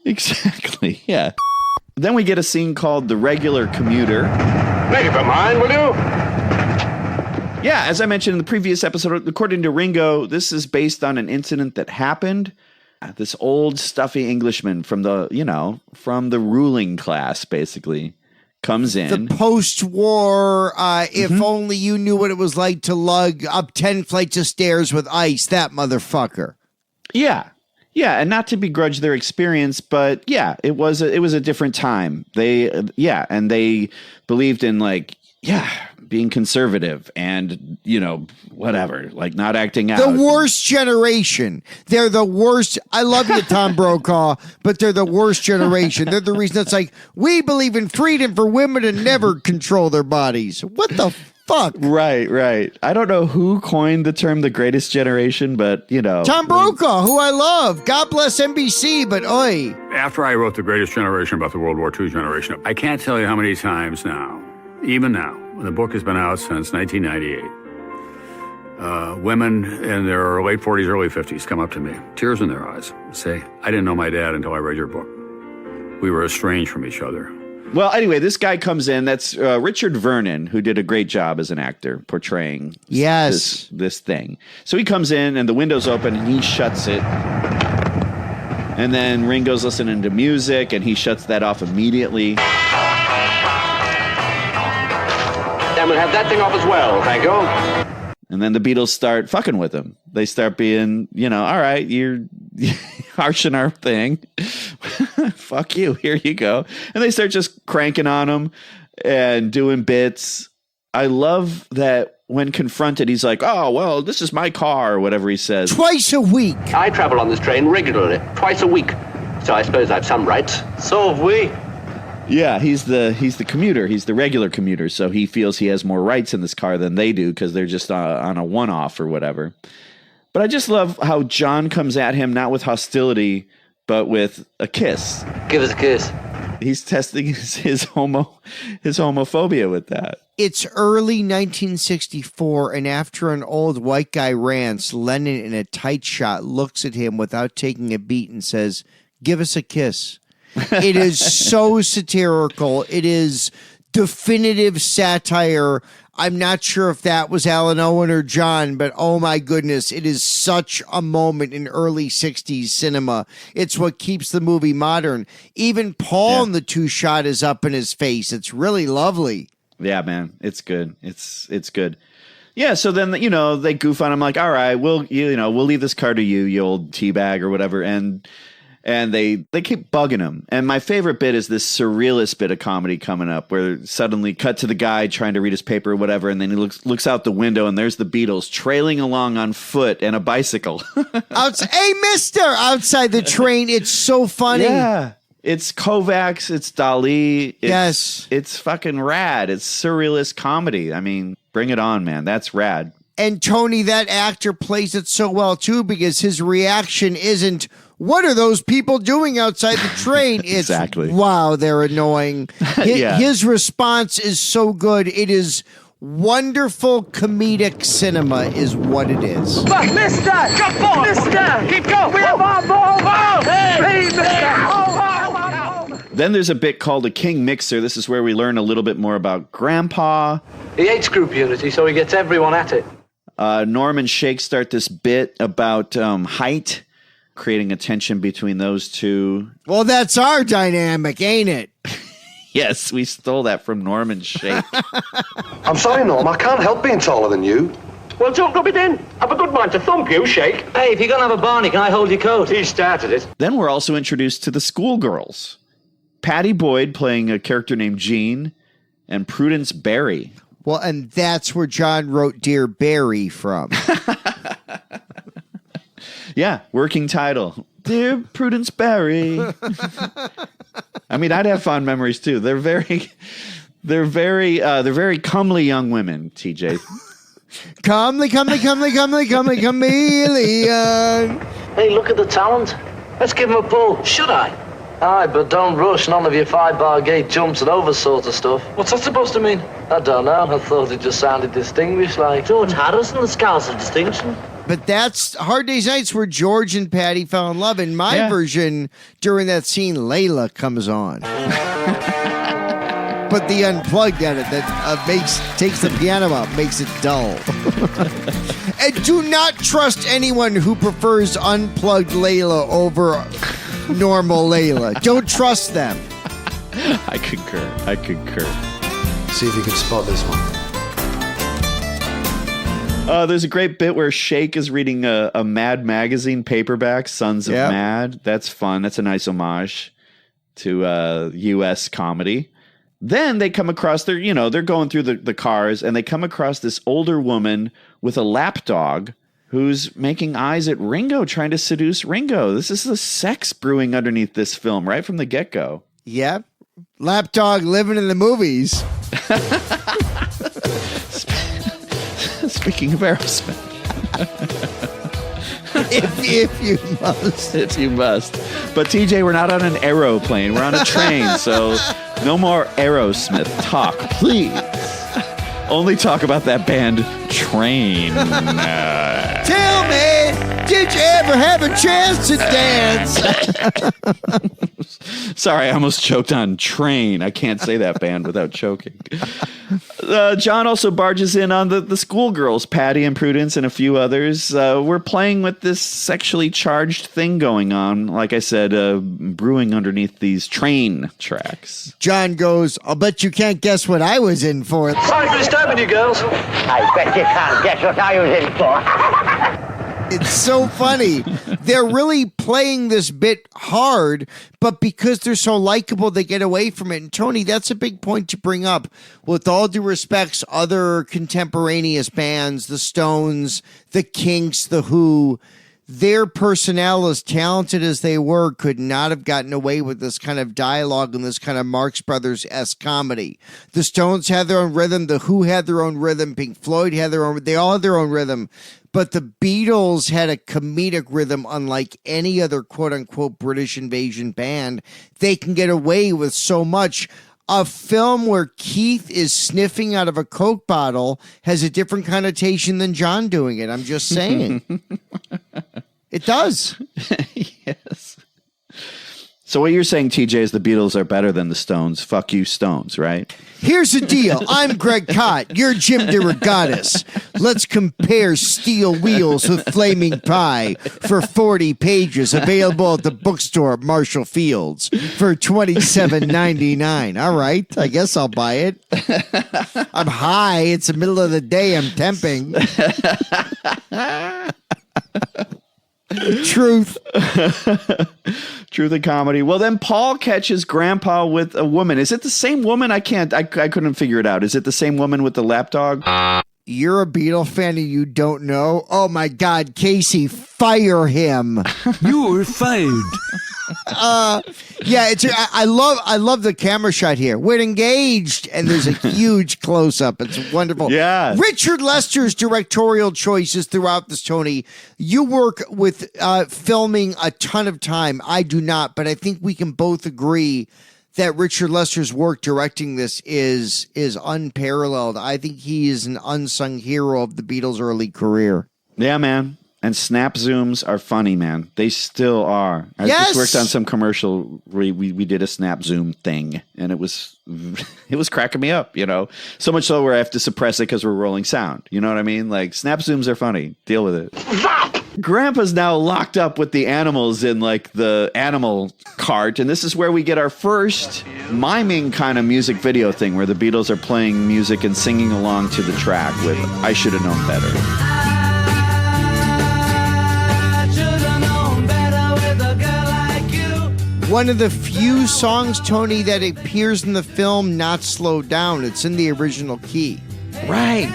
Exactly, yeah. Then we get a scene called The Regular Commuter. Make it for mine, will you? Yeah, as I mentioned in the previous episode, according to Ringo, this is based on an incident that happened. This old stuffy Englishman from the ruling class, basically, comes in. The post-war, if only you knew what it was like to lug up 10 flights of stairs with ice, that motherfucker. Yeah, and not to begrudge their experience, but yeah, it was a different time. And they believed in being conservative and, whatever, like not acting out. The worst generation. They're the worst. I love you, Tom Brokaw, but they're the worst generation. They're the reason it's like, we believe in freedom for women to never control their bodies. What the fuck? Right. I don't know who coined the term the greatest generation, but, Tom Brokaw, who I love. God bless NBC, but oi. After I wrote The Greatest Generation about the World War II generation, I can't tell you how many times now, even now, the book has been out since 1998. Women in their late 40s, early 50s come up to me, tears in their eyes, say, I didn't know my dad until I read your book. We were estranged from each other. Well, anyway, this guy comes in. That's Richard Vernon, who did a great job as an actor portraying this thing. So he comes in and the window's open and he shuts it. And then Ringo's listening to music and he shuts that off immediately. And we'll have that thing off as well, thank you. And then the Beatles start fucking with him. They start being, all right, you're harshing our thing. Fuck you. Here you go. And they start just cranking on him and doing bits. I love that when confronted, he's like, oh, well, this is my car, or whatever he says. Twice a week. I travel on this train regularly, twice a week. So I suppose I have some rights. So have we. Yeah, he's the commuter. He's the regular commuter. So he feels he has more rights in this car than they do because they're just on a one-off or whatever. But I just love how John comes at him, not with hostility, but with a kiss. Give us a kiss. He's testing his homophobia with that. It's early 1964, and after an old white guy rants, Lennon in a tight shot looks at him without taking a beat and says, give us a kiss. It is so satirical. It is definitive satire. I'm not sure if that was Alan Owen or John, but oh my goodness, it is such a moment in early 60s cinema. It's what keeps the movie modern. Even Paul in the two shot is up in his face. It's really lovely. Yeah, man. It's good. It's good. Yeah, so then, they goof on him like, all right, we'll leave this car to you, you old teabag or whatever. And they keep bugging him. And my favorite bit is this surrealist bit of comedy coming up where suddenly cut to the guy trying to read his paper or whatever. And then he looks out the window and there's the Beatles trailing along on foot and a bicycle. Hey, mister, outside the train. It's so funny. Yeah. It's Kovacs, it's Dali. Yes. It's fucking rad. It's surrealist comedy. I mean, bring it on, man. That's rad. And Tony, that actor plays it so well, too, because his reaction isn't, what are those people doing outside the train? It's, exactly. Wow, they're annoying. His response is so good. It is wonderful comedic cinema is what it is. But mister! Jump on! Mister! Keep going! We have our ball! Oh! Hey, mister! Oh! Then there's a bit called a King Mixer. This is where we learn a little bit more about Grandpa. He hates group unity, so he gets everyone at it. Norm and Shake start this bit about height, creating a tension between those two. Well, that's our dynamic, ain't it? Yes, we stole that from Norm and Shake. I'm sorry, Norm. I can't help being taller than you. Well, don't rub it in. Have a good mind to thump you, Shake. Hey, if you're going to have a Barney, can I hold your coat? He started it. Then we're also introduced to the schoolgirls. Patty Boyd playing a character named Jean and Prudence Barry. Well, and that's where John wrote Dear Barry from. Yeah, working title. Dear Prudence Barry. I mean, I'd have fond memories too. They're very comely young women, TJ. Comely, chameleon. Hey, look at the talent. Let's give him a pull. Should I? Aye, but don't rush. None of your 5-bar gate jumps and over sort of stuff. What's that supposed to mean? I don't know. I thought it just sounded distinguished, like George Harrison, the Scouts of Distinction. But that's Hard Day's Nights where George and Patty fell in love. In my version, during that scene, Layla comes on. But the unplugged edit that takes the piano out, makes it dull. And do not trust anyone who prefers unplugged Layla over normal Layla. Don't trust them. I concur. See if you can spot this one. There's a great bit where Shake is reading a Mad magazine paperback, Sons of Mad. That's fun. That's a nice homage to U.S. comedy. Then they come across, they're going through the cars, and they come across this older woman with a lapdog who's making eyes at Ringo, trying to seduce Ringo. This is the sex brewing underneath this film, right from the get-go. Yep. Lapdog living in the movies. Speaking of Aerosmith. if you must. If you must. But TJ, we're not on an aeroplane. We're on a train, so no more Aerosmith talk, please. Only talk about that band Train. Tell me, did you ever have a chance to dance? Sorry, I almost choked on Train. I can't say that band without choking. John also barges in on the schoolgirls, Patty and Prudence and a few others. We're playing with this sexually charged thing going on, like I said, brewing underneath these train tracks. John goes, I'll bet you can't guess what I was in for. Sorry for disturbing you, girls. I bet you can't guess what I was in for. It's so funny. They're really playing this bit hard, but because they're so likable, they get away from it. And Tony, that's a big point to bring up. With all due respects, other contemporaneous bands, the Stones, the Kinks, the Who, their personnel, as talented as they were, could not have gotten away with this kind of dialogue and this kind of Marx Brothers-esque comedy. The Stones had their own rhythm. The Who had their own rhythm. Pink Floyd had their own. They all had their own rhythm. But the Beatles had a comedic rhythm unlike any other quote-unquote British invasion band. They can get away with so much. A film where Keith is sniffing out of a Coke bottle has a different connotation than John doing it. I'm just saying. It does. Yes. So what you're saying, TJ, is the Beatles are better than the Stones. Fuck you, Stones, right? Here's the deal. I'm Greg Cott. You're Jim DeRogatis. Let's compare Steel Wheels with Flaming Pie for 40 pages, available at the bookstore at Marshall Fields for $27.99. All right, I guess I'll buy it. I'm high. It's the middle of the day. I'm temping. Truth. Truth and comedy. Well, then Paul catches Grandpa with a woman. Is it the same woman? I couldn't figure it out. Is it the same woman with the lapdog? You're a Beatle fan and you don't know? Oh my God, Casey, fire him. You're fired. Yeah, I love the camera shot here. We're engaged, and there's a huge close up. It's wonderful. Yeah. Richard Lester's directorial choices throughout this, Tony. You work with filming a ton of time. I do not, but I think we can both agree that Richard Lester's work directing this is unparalleled. I think he is an unsung hero of the Beatles' early career. Yeah, man. And snap zooms are funny, man. They still are. I just worked on some commercial where we did a snap zoom thing, and it was cracking me up, you know. So much so where I have to suppress it because we're rolling sound. You know what I mean? Like, snap zooms are funny. Deal with it. Grandpa's now locked up with the animals in like the animal cart, and this is where we get our first miming kind of music video thing where the Beatles are playing music and singing along to the track with I Should Have Known Better. One of the few songs, Tony, that appears in the film not slowed down. It's in the original key. Right.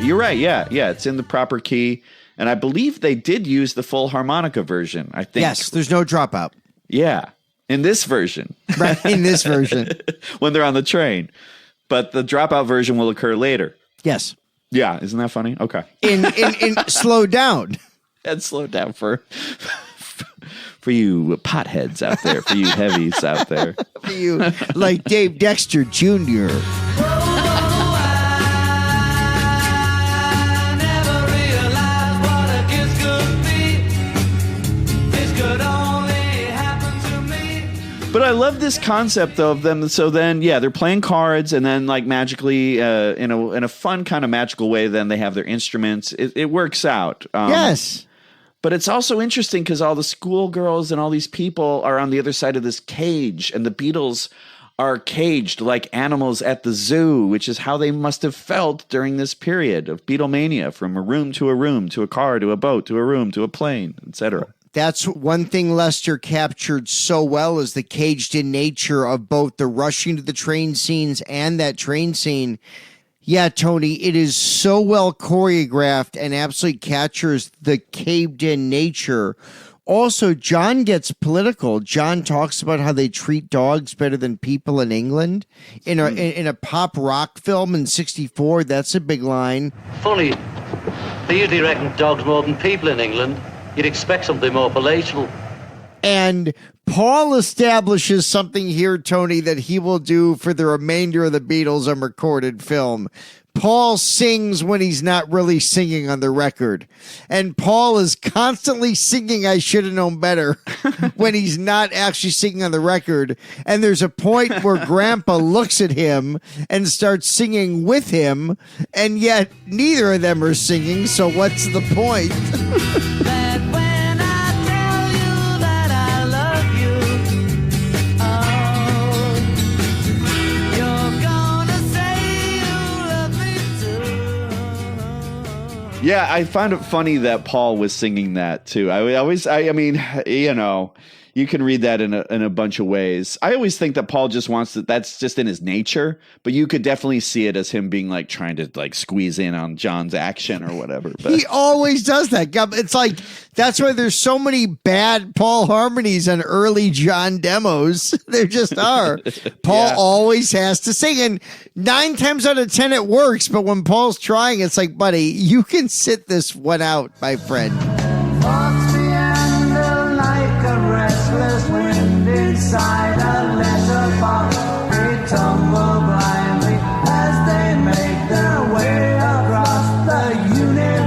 You're right. Yeah. It's in the proper key. And I believe they did use the full harmonica version, I think. Yes, there's no dropout. Yeah. In this version. Right, in this version. When they're on the train. But the dropout version will occur later. Yes. Yeah, isn't that funny? Okay. In slow down. And slow down for you potheads out there, for you heavies out there. For you, like Dave Dexter Jr. But I love this concept though of them. So then, yeah, they're playing cards, and then like magically, in a fun kind of magical way, then they have their instruments. It works out. Yes. But it's also interesting because all the schoolgirls and all these people are on the other side of this cage, and the Beatles are caged like animals at the zoo, which is how they must have felt during this period of Beatlemania, from a room, to a car, to a boat, to a room, to a plane, etc. That's one thing Lester captured so well, is the caged-in nature of both the rushing to the train scenes and that train scene. Yeah, Tony, it is so well choreographed and absolutely captures the caved-in nature. Also, John gets political. John talks about how they treat dogs better than people in England. In a pop rock film in '64, that's a big line. Funny, they usually reckon dogs more than people in England. You'd expect something more palatial. And Paul establishes something here, Tony, that he will do for the remainder of the Beatles on recorded film. Paul sings when he's not really singing on the record. And Paul is constantly singing I Should Have Known Better when he's not actually singing on the record. And there's a point where Grandpa looks at him and starts singing with him, and yet neither of them are singing, so what's the point? Yeah, I found it funny that Paul was singing that too. I mean, you know, you can read that in a bunch of ways. I always think that Paul just wants to, that's just in his nature, but you could definitely see it as him being like trying to like squeeze in on John's action or whatever. But he always does that. It's like, that's why there's so many bad Paul harmonies on early John demos. There just are. Paul always has to sing, and 9 times out of 10 it works, but when Paul's trying, it's like, buddy, you can sit this one out, my friend. Inside a letterbox, they tumble blindly as they make their way across the universe.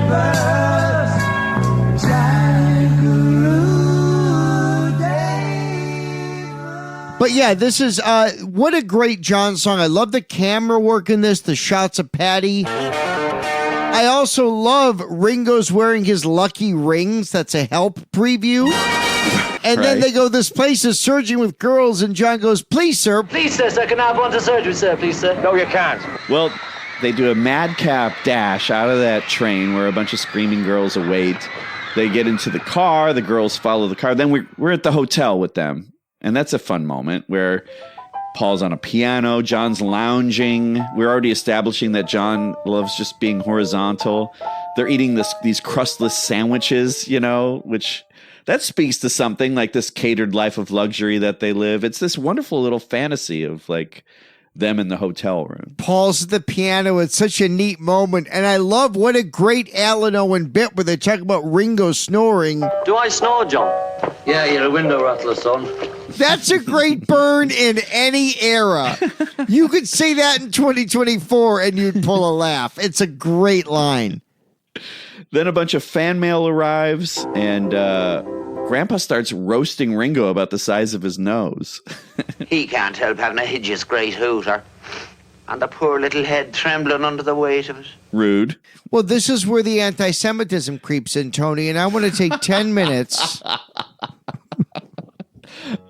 But yeah, this is what a great John song. I love the camera work in this, the shots of Patty. I also love Ringo's wearing his lucky rings. That's a Help preview. And then they go, this place is surging with girls, and John goes, please, sir. Please, sir, can I have one to surgery, sir, please, sir? No, you can't. Well, they do a madcap dash out of that train where a bunch of screaming girls await. They get into the car. The girls follow the car. Then we're at the hotel with them. And that's a fun moment where Paul's on a piano. John's lounging. We're already establishing that John loves just being horizontal. They're eating these crustless sandwiches, which that speaks to something like this catered life of luxury that they live. It's this wonderful little fantasy of like them in the hotel room. Paul's at the piano. It's such a neat moment. And I love what a great Alan Owen bit where they talk about Ringo snoring. Do I snore, John? Yeah, you're a window rattler, son. That's a great burn in any era. You could say that in 2024 and you'd pull a laugh. It's a great line. Then a bunch of fan mail arrives, and Grandpa starts roasting Ringo about the size of his nose. He can't help having a hideous great hooter. And the poor little head trembling under the weight of it. Rude. Well, this is where the anti-Semitism creeps in, Tony, and I want to take 10 minutes.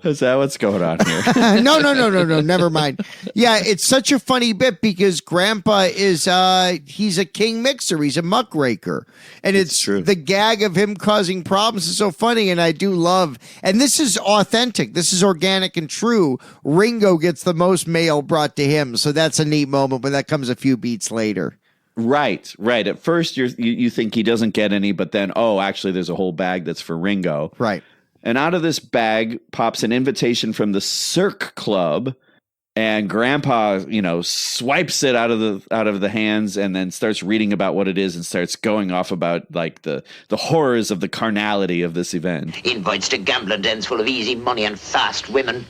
Is that what's going on here? No, never mind. Yeah, it's such a funny bit because Grandpa is, he's a king mixer. He's a muckraker. And it's true. The gag of him causing problems is so funny, and I do love, and this is authentic. This is organic and true. Ringo gets the most mail brought to him, so that's a neat moment, but that comes a few beats later. Right. At first, you think he doesn't get any, but then, actually, there's a whole bag that's for Ringo. Right. And out of this bag pops an invitation from the Cirque Club, and Grandpa, swipes it out of the hands and then starts reading about what it is and starts going off about like the horrors of the carnality of this event. Invites to gambling dens full of easy money and fast women.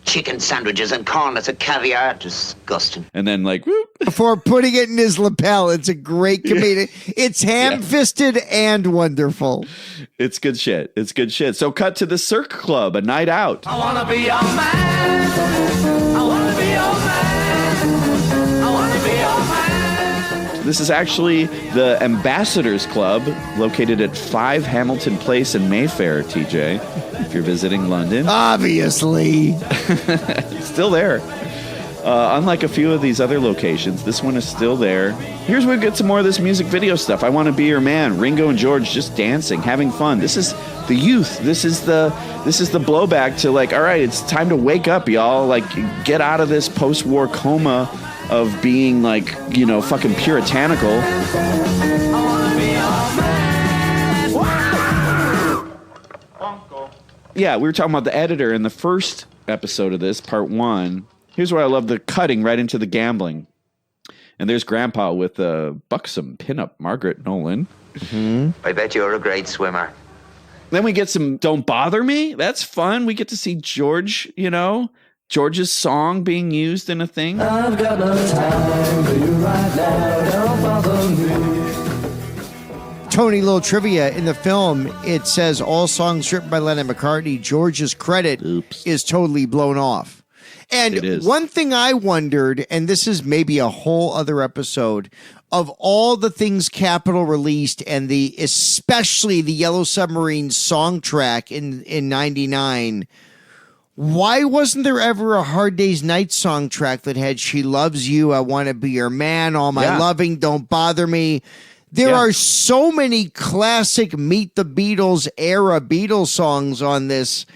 Chicken sandwiches and cornets of caviar. Disgusting. And then whoop. Before putting it in his lapel. It's a great comedic. Yeah. It's ham-fisted and wonderful. It's good shit. So cut to the Cirque Club, a night out. I want to be your man. I want to be your man. I want to be your man. This is actually the Ambassadors Club, located at 5 Hamilton Place in Mayfair, TJ. If you're visiting London. Obviously. Still there. Unlike a few of these other locations, this one is still there. Here's where we get some more of this music video stuff. I Want to Be Your Man. Ringo and George just dancing, having fun. This is the youth. This is the blowback to all right, it's time to wake up, y'all. Get out of this post-war coma of being fucking puritanical. Yeah, we were talking about the editor in the first episode of this, part 1. Here's where I love the cutting right into the gambling. And there's Grandpa with a buxom pinup Margaret Nolan. Mm-hmm. I bet you're a great swimmer. Then we get some Don't Bother Me. That's fun. We get to see George, George's song being used in a thing. I've got no time for you right now. Don't bother me. Tony, little trivia, in the film, it says all songs written by Lennon McCartney. George's credit is totally blown off. And one thing I wondered, and this is maybe a whole other episode, of all the things Capitol released and especially the Yellow Submarine song track in 99, why wasn't there ever a Hard Day's Night song track that had She Loves You, I Want to Be Your Man, All My Loving, Don't Bother Me? There are so many classic Meet the Beatles era Beatles songs on this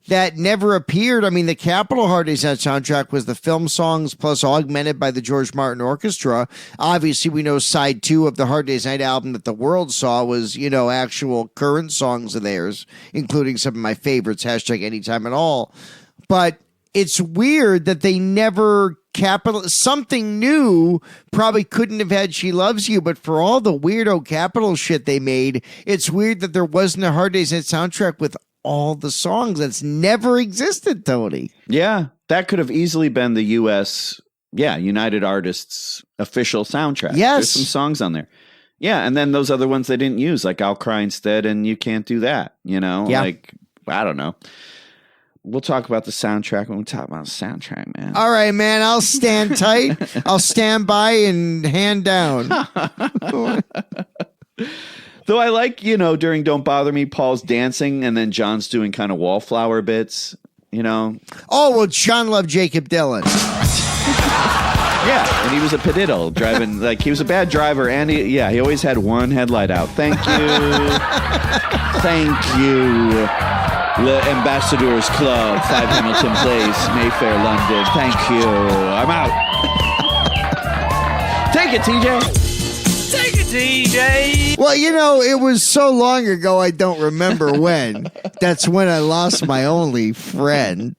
that never appeared. I mean, the Capitol Hard Day's Night soundtrack was the film songs plus augmented by the George Martin Orchestra. Obviously, we know side 2 of the Hard Day's Night album that the world saw was, actual current songs of theirs, including some of my favorites, #Anytime at All. But it's weird that they never something new probably couldn't have had She Loves You, but for all the weirdo Capitol shit they made, it's weird that there wasn't a Hard Day's Night soundtrack with all the songs. That's never existed, Tony. Yeah, that could have easily been the U.S. United Artists official soundtrack. Yes. There's some songs on there. Yeah, and then those other ones they didn't use, like I'll Cry Instead and You Can't Do That, Yeah. I don't know. We'll talk about the soundtrack when we talk about the soundtrack, man. All right, man. I'll stand tight. I'll stand by and hand down. Though I like, during Don't Bother Me, Paul's dancing and then John's doing kind of wallflower bits, Oh, well, John loved Jacob Dylan. Yeah, and he was a pediddle driving, he was a bad driver, and he always had one headlight out. Thank you. Thank you. Le Ambassadors Club, 5 Hamilton Place, Mayfair, London. Thank you. I'm out. Take it, TJ. Take it, TJ. Well, you know, it was so long ago I don't remember when. That's when I lost my only friend.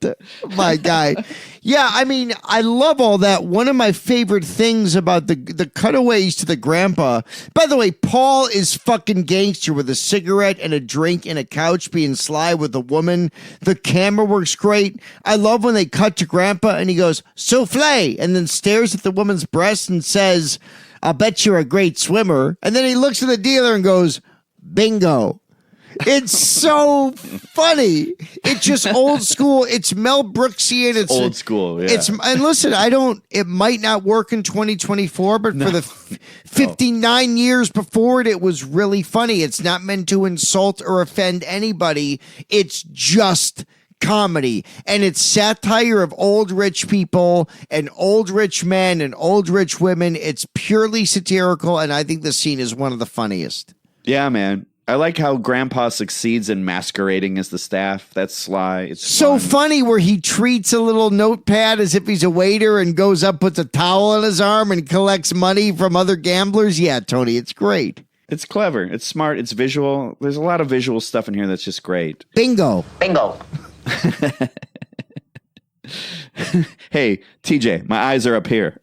My guy. Yeah, I mean, I love all that. One of my favorite things about the cutaways to the grandpa. By the way, Paul is fucking gangster with a cigarette and a drink and a couch being sly with a woman. The camera works great. I love when they cut to grandpa and he goes, souffle, and then stares at the woman's breast and says, I'll bet you're a great swimmer. And then he looks at the dealer and goes, bingo. It's so funny. It's just old school. It's Mel Brooksian. It's old school. Yeah. And listen, it might not work in 2024, but for the 59 years before it was really funny. It's not meant to insult or offend anybody. It's just comedy, and it's satire of old rich people and old rich men and old rich women. It's purely satirical, and I think the scene is one of the funniest. Yeah, man. I like how Grandpa succeeds in masquerading as the staff. That's sly. It's so funny where he treats a little notepad as if he's a waiter and goes up, puts a towel on his arm and collects money from other gamblers. Yeah, Tony, it's great. It's clever. It's smart. It's visual. There's a lot of visual stuff in here that's just great. Bingo. Bingo. Hey, TJ, my eyes are up here.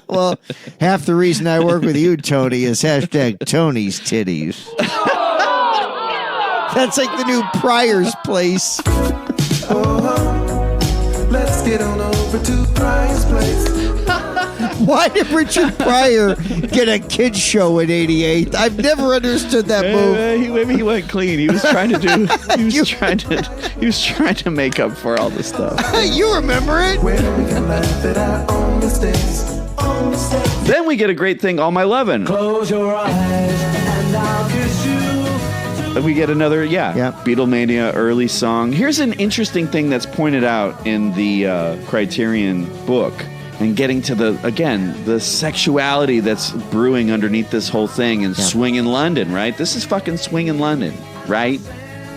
Well, half the reason I work with you, Tony, is hashtag Tony's titties. That's like the new Pryor's Place. Let's get on over to Pryor's Place. Why did Richard Pryor get a kid's show in '88? I've never understood that move. Maybe he went clean. He was trying to do. He was trying to make up for all this stuff. You remember it? Then we get a great thing. All my lovin'. Close your eyes and I'll kiss you. We get another, Beatlemania early song. Here's an interesting thing that's pointed out in the Criterion book. And getting to the sexuality that's brewing underneath this whole thing and swinging London, right? This is fucking swinging London, right?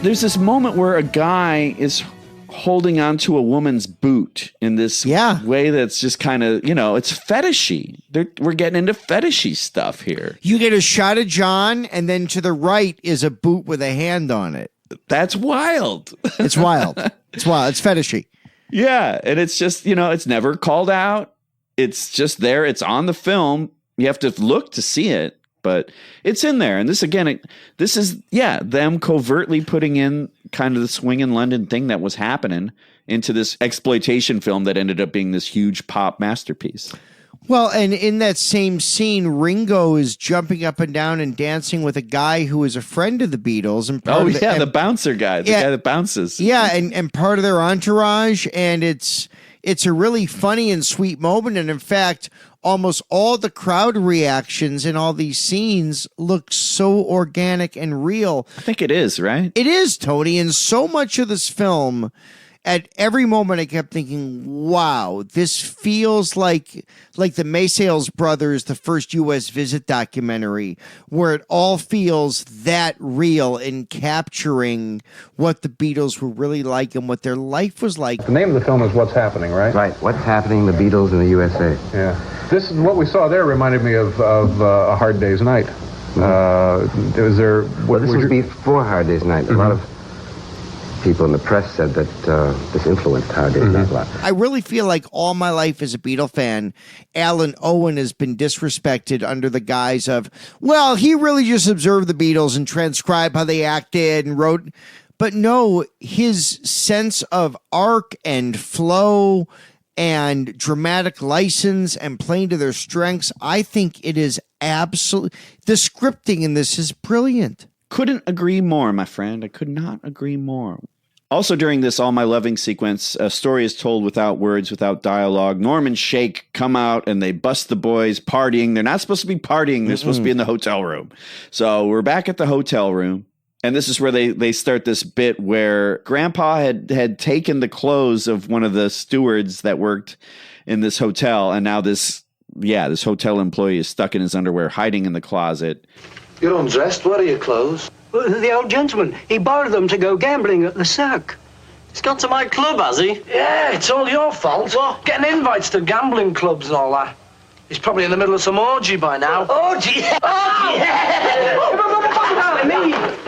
There's this moment where a guy is holding onto a woman's boot in this way that's just kind of, it's fetishy. We're getting into fetishy stuff here. You get a shot of John, and then to the right is a boot with a hand on it. That's wild. It's wild. It's wild. It's fetishy. Yeah, and it's just, it's never called out. It's just there. It's on the film. You have to look to see it, but it's in there. And this, again, this is, them covertly putting in kind of the swinging London thing that was happening into this exploitation film that ended up being this huge pop masterpiece. Well, and in that same scene, Ringo is jumping up and down and dancing with a guy who is a friend of the Beatles. And the bouncer guy, the guy that bounces. Yeah, and part of their entourage, and it's a really funny and sweet moment. And in fact, almost all the crowd reactions in all these scenes look so organic and real. I think it is, right? It is, Tony. And so much of this film, at every moment, I kept thinking, wow, this feels like the Maysales Brothers, the first U.S. visit documentary, where it all feels that real in capturing what the Beatles were really like and what their life was like. The name of the film is What's Happening, right? Right, What's Happening, the Beatles in the USA. Yeah. This is what we saw there reminded me of A Hard Day's Night. Was there... This was before Hard Day's Night. A lot of people in the press said that this influenced Hard Day's Night a lot. I really feel like all my life as a Beatle fan, Alan Owen has been disrespected under the guise of, well, he really just observed the Beatles and transcribed how they acted and wrote. But no, his sense of arc and flow and dramatic license and playing to their strengths, I think it is absolutely... The scripting in this is brilliant. Couldn't agree more, my friend. I could not agree more. Also, during this All My Loving sequence, a story is told without words, without dialogue. Norm and Shake come out and they bust the boys partying. They're not supposed to be partying. They're supposed to be in the hotel room. So we're back at the hotel room. And this is where they start this bit where Grandpa had taken the clothes of one of the stewards that worked in this hotel. And now this hotel employee is stuck in his underwear, hiding in the closet. You're undressed. What are your clothes? The old gentleman, he borrowed them to go gambling at the Cirque. He's gone to my club, has he? Yeah, it's all your fault. What? Getting invites to gambling clubs and all that. He's probably in the middle of some orgy by now. Orgy? Oh, yeah!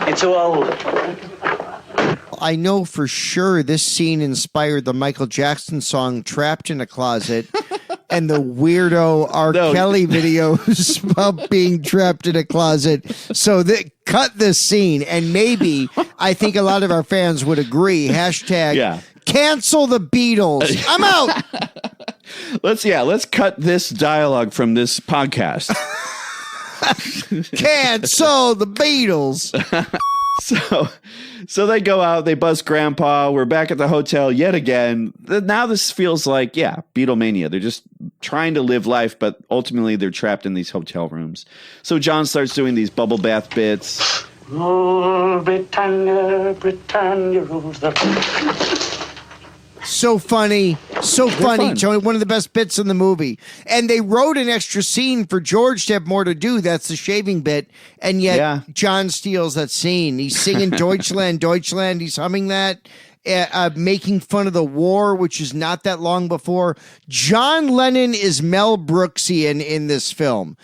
You're too old. I know for sure this scene inspired the Michael Jackson song Trapped in a Closet and the weirdo R. Kelly videos about being trapped in a closet. So cut this scene, and maybe I think a lot of our fans would agree. Hashtag cancel the Beatles. I'm out. Let's cut this dialogue from this podcast. Cancel the Beatles. So they go out, they bust Grandpa. We're back at the hotel yet again. Now this feels like, Beatlemania. They're just trying to live life, but ultimately they're trapped in these hotel rooms. So John starts doing these bubble bath bits. Oh, Britannia, Britannia rules the... So funny, Tony. One of the best bits in the movie. And they wrote an extra scene for George to have more to do. That's the shaving bit. And yet John steals that scene. He's singing Deutschland, Deutschland. He's humming that, making fun of the war, which is not that long before. John Lennon is Mel Brooksian in this film.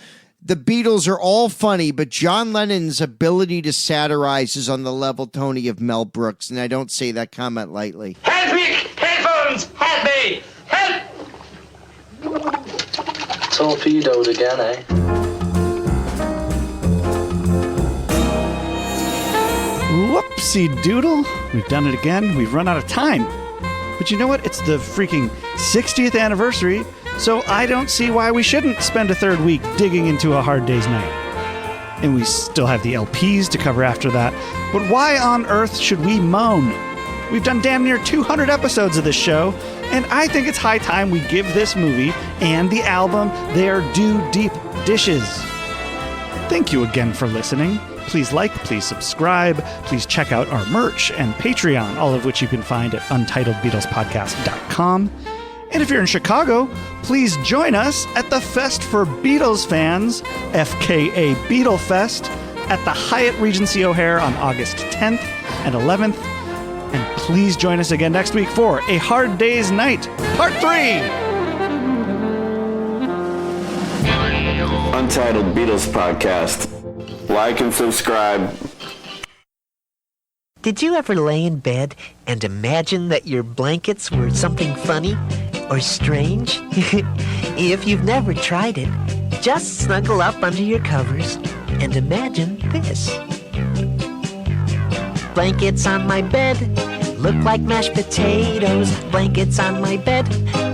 The Beatles are all funny, but John Lennon's ability to satirize is on the level, Tony, of Mel Brooks. And I don't say that comment lightly. Help me! Headphones! Help me! Help! Torpedoed again, eh? Whoopsie doodle. We've done it again. We've run out of time. But you know what? It's the freaking 60th anniversary, so I don't see why we shouldn't spend a third week digging into A Hard Day's Night. And we still have the LPs to cover after that. But why on earth should we moan? We've done damn near 200 episodes of this show, and I think it's high time we give this movie and the album their due deep dishes. Thank you again for listening. Please like, please subscribe, please check out our merch and Patreon, all of which you can find at untitledbeatlespodcast.com. And if you're in Chicago, please join us at the Fest for Beatles fans, FKA Beatle Fest, at the Hyatt Regency O'Hare on August 10th and 11th. And please join us again next week for A Hard Day's Night, Part 3! Untitled Beatles Podcast. Like and subscribe. Did you ever lay in bed and imagine that your blankets were something funny or strange? If you've never tried it, just snuggle up under your covers and imagine this. Blankets on my bed look like mashed potatoes. Blankets on my bed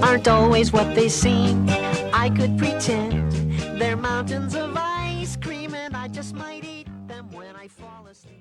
aren't always what they seem. I could pretend they're mountains of ice cream, and I just might eat them when I fall asleep.